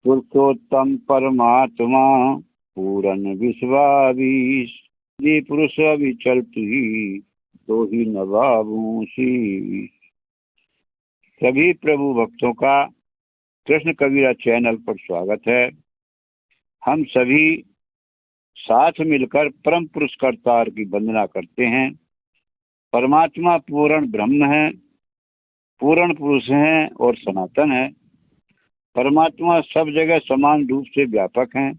पुरुषोत्तम परमात्मा पूरन विश्वावीश। जी पुरुष विचल तुही तो ही नवाबूसी। सभी प्रभु भक्तों का कृष्ण कबीरा चैनल पर स्वागत है। हम सभी साथ मिलकर परम पुरुष करतार की वंदना करते हैं। परमात्मा पूर्ण ब्रह्म है, पूर्ण पुरुष है और सनातन है। परमात्मा सब जगह समान रूप से व्यापक हैं,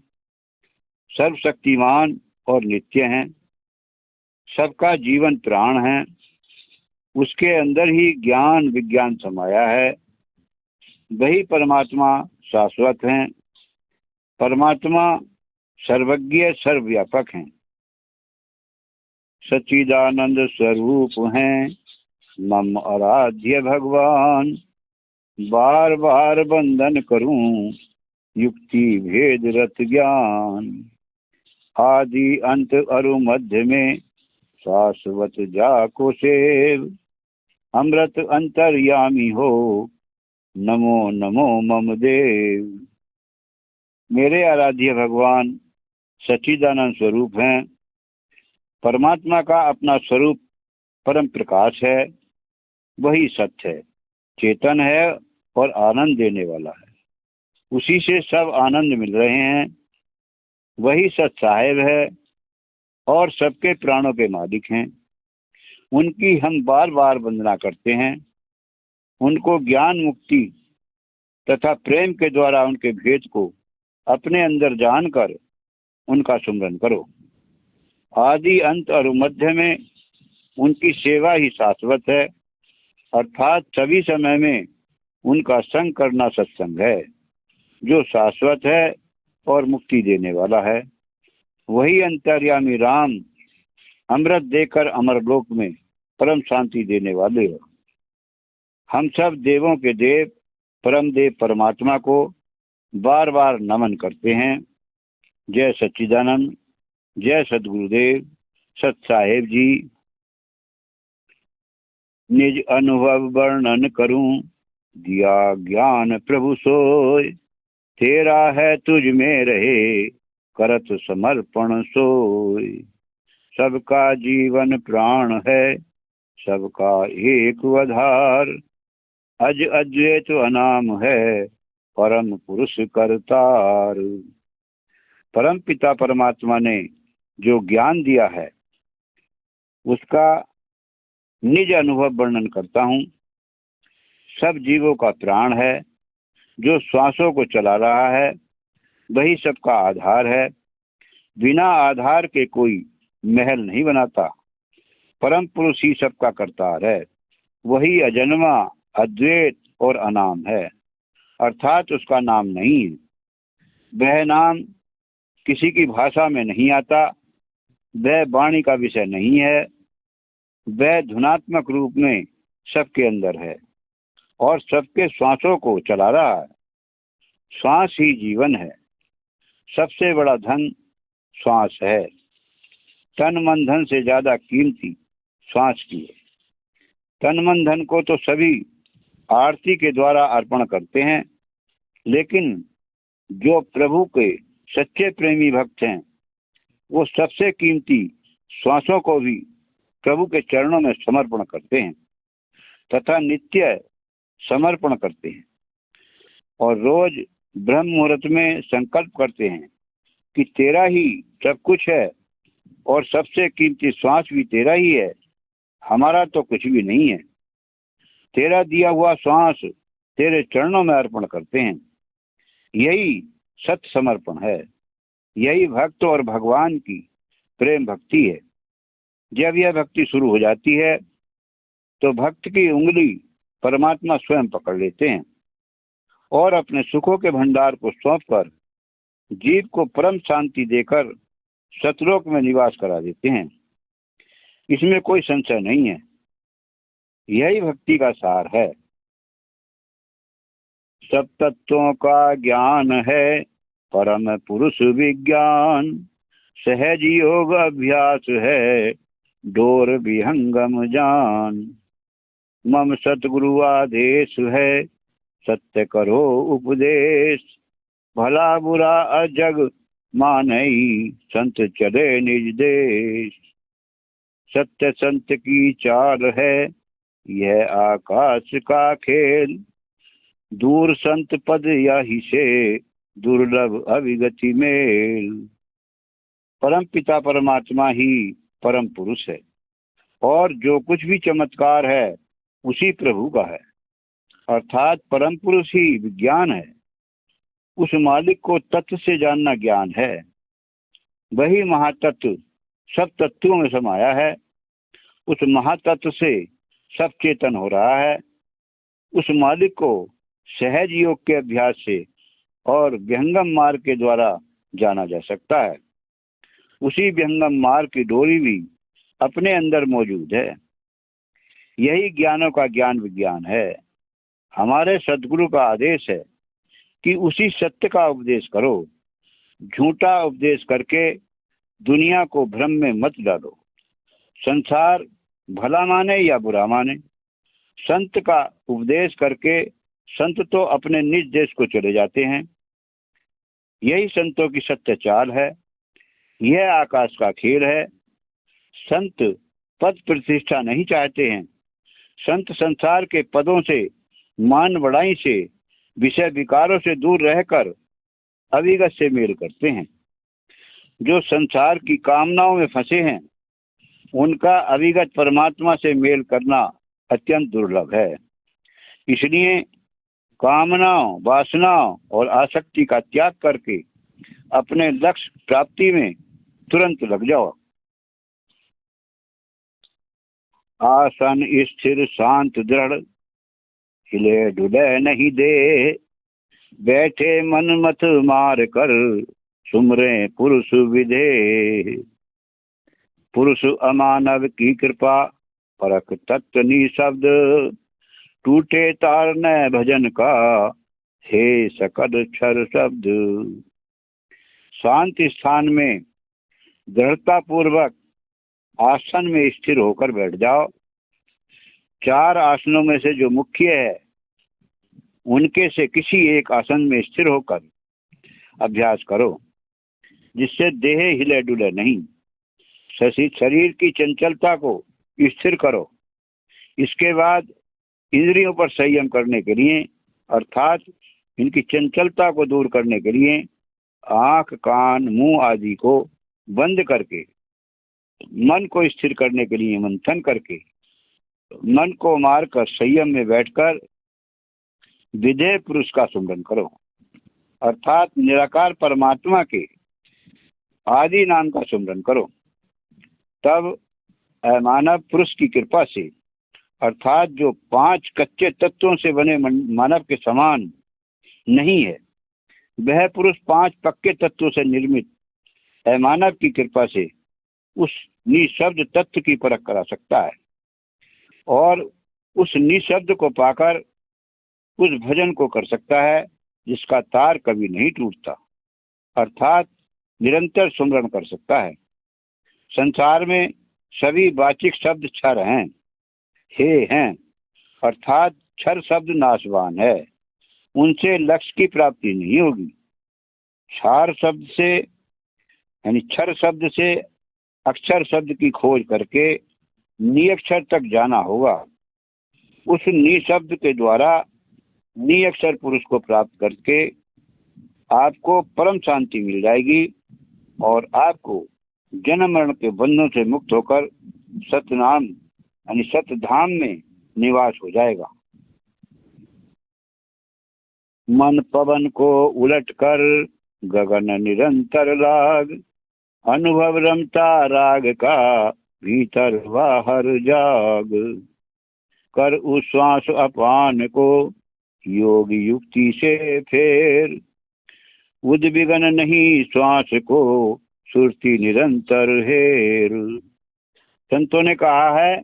सर्वशक्तिमान और नित्य हैं। सबका जीवन प्राण है, उसके अंदर ही ज्ञान विज्ञान समाया है। वही परमात्मा शाश्वत हैं। परमात्मा सर्वज्ञ सर्वव्यापक हैं, सच्चिदानंद स्वरूप हैं, मम आराध्य भगवान। बार बार वंदन करूं युक्ति भेद रत ज्ञान। आदि अंत अरु मध्य में शाश्वत जाको सेव। अमृत अंतर्यामी हो नमो नमो मम देव। मेरे आराध्य भगवान सच्चिदानंद स्वरूप हैं। परमात्मा का अपना स्वरूप परम प्रकाश है, वही सत्य है, चेतन है और आनंद देने वाला है। उसी से सब आनंद मिल रहे हैं। वही सत साहेब है और सबके प्राणों के मालिक हैं। उनकी हम बार बार वंदना करते हैं। उनको ज्ञान मुक्ति तथा प्रेम के द्वारा उनके भेद को अपने अंदर जानकर उनका सुमरन करो। आदि अंत और मध्य में उनकी सेवा ही शाश्वत है, अर्थात सभी समय में उनका संग करना सत्संग है, जो शाश्वत है और मुक्ति देने वाला है। वही अंतर्यामी राम अमृत देकर अमरलोक में परम शांति देने वाले हो। हम सब देवों के देव परम देव परमात्मा को बार बार नमन करते हैं। जय सच्चिदानंद, जय सदगुरुदेव, सत साहेब जी। निज अनुभव वर्णन करूं दिया ज्ञान प्रभु सोय। तेरा है तुझ में रहे करत समर्पण सोय। सबका जीवन प्राण है, सबका एक आधार। अज अद्वैत अनाम है परम पुरुष करतार। परम पिता परमात्मा ने जो ज्ञान दिया है उसका निज अनुभव वर्णन करता हूँ। सब जीवों का प्राण है, जो श्वासों को चला रहा है वही सबका आधार है। बिना आधार के कोई महल नहीं बनाता। परम पुरुष ही सबका करतार है। वही अजन्मा अद्वैत और अनाम है, अर्थात उसका नाम नहीं है। वह नाम किसी की भाषा में नहीं आता, वह वाणी का विषय नहीं है। वह धुनात्मक रूप में सबके अंदर है और सबके श्वासों को चला रहा है। श्वास ही जीवन है। सबसे बड़ा धन श्वास है। तन मन धन से ज्यादा कीमती श्वास की है। तन मन धन को तो सभी आरती के द्वारा अर्पण करते हैं, लेकिन जो प्रभु के सच्चे प्रेमी भक्त हैं वो सबसे कीमती श्वासों को भी प्रभु के चरणों में समर्पण करते हैं तथा नित्य समर्पण करते हैं और रोज ब्रह्म मुहूर्त में संकल्प करते हैं कि तेरा ही सब कुछ है और सबसे कीमती श्वास भी तेरा ही है, हमारा तो कुछ भी नहीं है। तेरा दिया हुआ श्वास तेरे चरणों में अर्पण करते हैं। यही सत्य समर्पण है। यही भक्त और भगवान की प्रेम भक्ति है। जब यह भक्ति शुरू हो जाती है तो भक्त की उंगली परमात्मा स्वयं पकड़ लेते हैं और अपने सुखों के भंडार को सौंपकर जीव को परम शांति देकर सतलोक में निवास करा देते हैं। इसमें कोई संशय नहीं है। यही भक्ति का सार है। सब तत्वों का ज्ञान है परम पुरुष विज्ञान। सहज योग अभ्यास है डोर विहंगम जान। मम सतगुरु आदेश है सत्य करो उपदेश। भला बुरा अजग मानई, संत चले निज देश। सत्य संत की चाल है, यह आकाश का खेल। दूर संत पद यही से, दुर्लभ अविगति मेल। परम पिता परमात्मा ही परम पुरुष है, और जो कुछ भी चमत्कार है उसी प्रभु का है। अर्थात परम पुरुष ही विज्ञान है। उस मालिक को तत्व से जानना ज्ञान है। वही महातत्व सब तत्वों में समाया है। उस महातत्व से सब चेतन हो रहा है। उस मालिक को सहज योग के अभ्यास से और व्यंगम मार्ग के द्वारा जाना जा सकता है। उसी व्यंगम मार्ग की डोरी भी अपने अंदर मौजूद है। यही ज्ञानों का ज्ञान विज्ञान है। हमारे सदगुरु का आदेश है कि उसी सत्य का उपदेश करो। झूठा उपदेश करके दुनिया को भ्रम में मत डालो। संसार भला माने या बुरा माने, संत का उपदेश करके संत तो अपने निज देश को चले जाते हैं। यही संतों की सत्य चाल है। यह आकाश का खेल है। संत पद प्रतिष्ठा नहीं चाहते हैं। संत संसार के पदों से, मान बढ़ाई से, विषय विकारों से दूर रहकर अविगत से मेल करते हैं। जो संसार की कामनाओं में फंसे हैं, उनका अविगत परमात्मा से मेल करना अत्यंत दुर्लभ है। इसलिए कामनाओं, वासनाओं और आसक्ति का त्याग करके अपने लक्ष्य प्राप्ति में तुरंत लग जाओ। आसन स्थिर शांत दृढ़, हिले डुले नहीं दे। बैठे मन मत मार कर, सुमरे पुरुष विधे। पुरुष अमानव की कृपा, परख तत्व निशब्द। टूटे तार न भजन का, हे सकल क्षर शब्द। शांत स्थान में दृढ़ता पूर्वक आसन में स्थिर होकर बैठ जाओ। 4 आसनों में से जो मुख्य है, उनके से किसी एक आसन में स्थिर होकर अभ्यास करो, जिससे देह हिले डुले नहीं। शरीर की चंचलता को स्थिर करो। इसके बाद इंद्रियों पर संयम करने के लिए, अर्थात इनकी चंचलता को दूर करने के लिए आंख, कान, मुंह आदि को बंद करके मन को स्थिर करने के लिए मंथन करके मन को मारकर संयम में बैठकर विधेय पुरुष का सुमरन करो। अर्थात निराकार परमात्मा के आदि नाम का सुमरन करो। तब मानव पुरुष की कृपा से, अर्थात जो 5 कच्चे तत्वों से बने मानव के समान नहीं है, वह पुरुष 5 पक्के तत्वों से निर्मित मानव की कृपा से उस निशब्द तत्व की परख करा सकता है, और उस निशब्द को पाकर उस भजन को कर सकता है जिसका तार कभी नहीं टूटता। अर्थात निरंतर सुमरन कर सकता है। संसार में सभी वाचिक शब्द क्षर हैं, हे हैं, अर्थात क्षर शब्द नाशवान है। उनसे लक्ष्य की प्राप्ति नहीं होगी। क्षार शब्द से, यानी क्षर शब्द से अक्षर शब्द की खोज करके निअक्षर तक जाना होगा। उस निशब्द के द्वारा निअक्षर पुरुष को प्राप्त करके आपको परम शांति मिल जाएगी और आपको जन्म मरण के बंधनों से मुक्त होकर सतनाम यानी सतधाम में निवास हो जाएगा। मन पवन को उलट कर गगन निरंतर लाग, अनुभव रमता राग का भीतर बाहर जाग। कर उस श्वास अपान को योग युक्ति से फेर, उद्विग्न नहीं श्वास को सुरती निरंतर हेर। संतों ने कहा है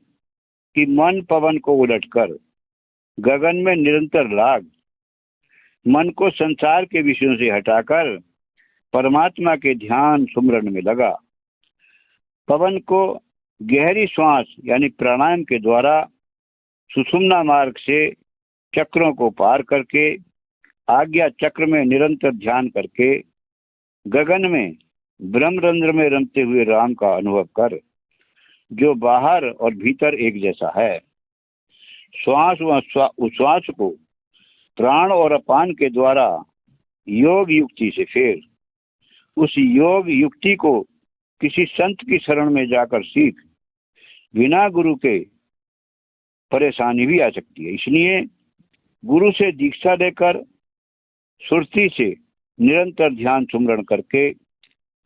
कि मन पवन को उलटकर गगन में निरंतर लाग, मन को संसार के विषयों से हटाकर परमात्मा के ध्यान सुमरन में लगा। पवन को गहरी श्वास यानी प्राणायाम के द्वारा सुषुम्ना मार्ग से चक्रों को पार करके आज्ञा चक्र में निरंतर ध्यान करके गगन में ब्रह्मरंध्र में रमते हुए राम का अनुभव कर, जो बाहर और भीतर एक जैसा है। श्वास व उश्वास को प्राण और अपान के द्वारा योग युक्ति से फेर। उस योग युक्ति को किसी संत की शरण में जाकर सीख। बिना गुरु के परेशानी भी आ सकती है, इसलिए गुरु से दीक्षा लेकर सुरती से निरंतर ध्यान सुमरण करके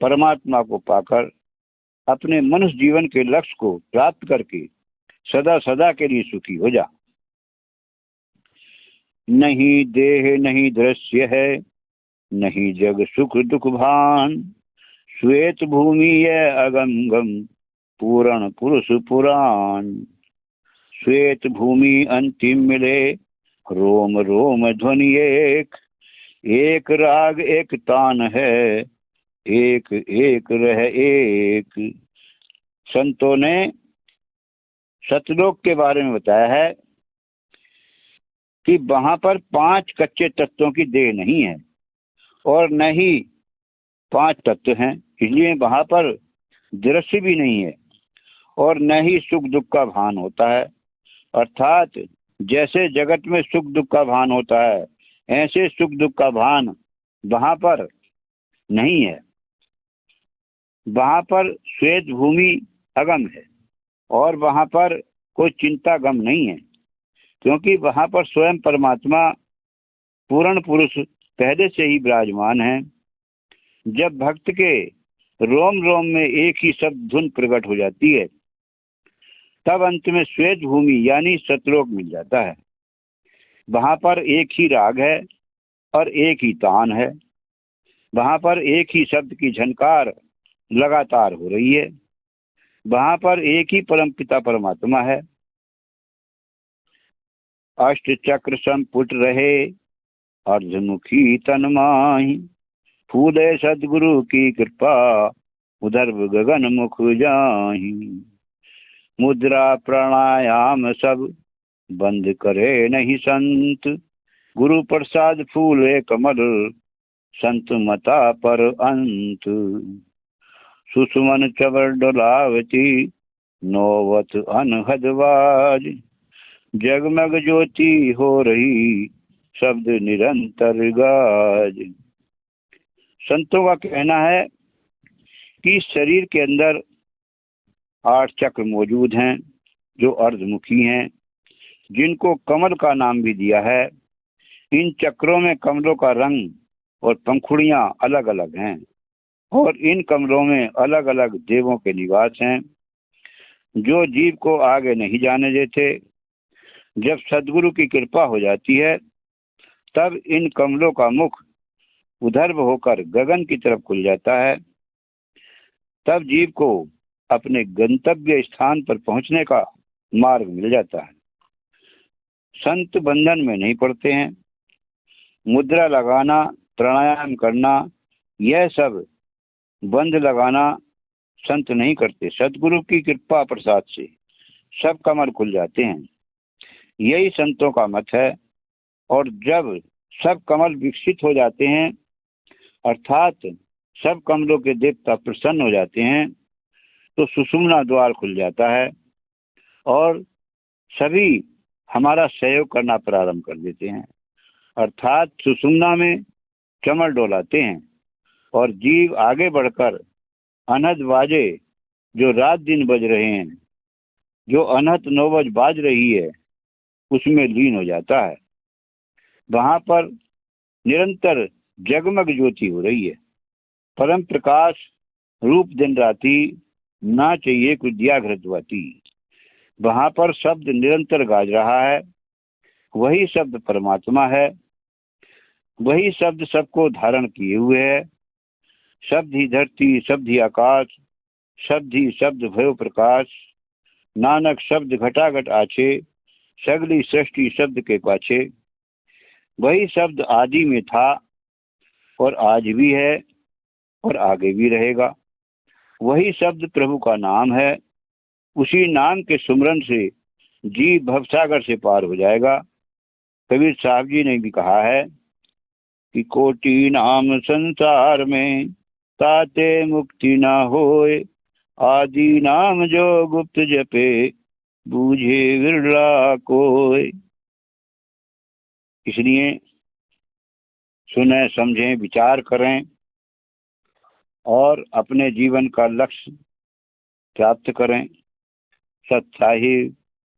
परमात्मा को पाकर अपने मनुष्य जीवन के लक्ष्य को प्राप्त करके सदा सदा के लिए सुखी हो जा। नहीं देह नहीं दृश्य है, नहीं जग सुख दुख भान, श्वेत भूमि है अगम गम, पूर्ण पुरुष पुराण। श्वेत भूमि अंतिम मिले, रोम रोम ध्वनि एक, एक राग एक तान है, एक एक रह एक। संतों ने सतलोक के बारे में बताया है कि वहां पर 5 कच्चे तत्वों की देह नहीं है और न ही 5 तत्व हैं, इसलिए वहां पर दृश्य भी नहीं है और न ही सुख दुख का भान होता है। अर्थात जैसे जगत में सुख दुख का भान होता है, ऐसे सुख दुख का भान वहां पर नहीं है। वहां पर श्वेत भूमि अगम है और वहां पर कोई चिंता गम नहीं है, क्योंकि वहां पर स्वयं परमात्मा पूर्ण पुरुष पहले से ही विराजमान है। जब भक्त के रोम रोम में एक ही शब्द धुन प्रकट हो जाती है, तब अंत में श्वेत भूमि यानी सतलोक मिल जाता है। वहां पर एक ही राग है और एक ही तान है। वहां पर एक ही शब्द की झनकार लगातार हो रही है। वहां पर एक ही परमपिता परमात्मा है। अष्ट चक्र संपुट रहे, अर्धमुखी तन माही, फूले सदगुरु की कृपा, उधर गगन मुख जाही। मुद्रा प्राणायाम सब बंद करे नहीं संत, गुरु प्रसाद फूले कमल, संत मता पर अंत। सुषुमन चवर डोलावती, नौवत अनहदवाज, जगमग ज्योति हो रही, शब्द निरंतर गाज। संतों का कहना है कि शरीर के अंदर 8 चक्र मौजूद हैं जो अर्धमुखी हैं, जिनको कमल का नाम भी दिया है। इन चक्रों में कमलों का रंग और पंखुड़ियां अलग अलग हैं और इन कमलों में अलग अलग देवों के निवास हैं, जो जीव को आगे नहीं जाने देते। जब सदगुरु की कृपा हो जाती है, तब इन कमलों का मुख उधर्व होकर गगन की तरफ खुल जाता है। तब जीव को अपने गंतव्य स्थान पर पहुंचने का मार्ग मिल जाता है। संत बंधन में नहीं पड़ते हैं। मुद्रा लगाना, प्राणायाम करना, यह सब बंध लगाना संत नहीं करते। सदगुरु की कृपा प्रसाद से सब कमल खुल जाते हैं, यही संतों का मत है। और जब सब कमल विकसित हो जाते हैं, अर्थात सब कमलों के देवता प्रसन्न हो जाते हैं, तो सुषुम्ना द्वार खुल जाता है और सभी हमारा सहयोग करना प्रारंभ कर देते हैं। अर्थात सुषुम्ना में कमल डोलाते हैं और जीव आगे बढ़कर अनहद बाजे जो रात दिन बज रहे हैं, जो अनहद नौबज बाज रही है, उसमें लीन हो जाता है। वहां पर निरंतर जगमग ज्योति हो रही है। परम प्रकाश रूप दिन राती, ना चाहिए कुछ दिया घृतवाती। वहां पर शब्द निरंतर गाज रहा है। वही शब्द परमात्मा है। वही शब्द सबको धारण किए हुए है। शब्द ही धरती, शब्द ही आकाश, शब्द ही शब्द भयो प्रकाश। नानक शब्द घटाघट आछे, सगली सृष्टि शब्द के पाछे। वही शब्द आदि में था और आज भी है और आगे भी रहेगा। वही शब्द प्रभु का नाम है। उसी नाम के सुमरन से जीव भवसागर से पार हो जाएगा। कबीर साहब जी ने भी कहा है कि कोटि नाम संसार में, ताते मुक्ति ना होए। आदि नाम जो गुप्त जपे, बूझे विरला कोय। इसलिए सुने, समझें, विचार करें और अपने जीवन का लक्ष्य प्राप्त करें। सत्साहिब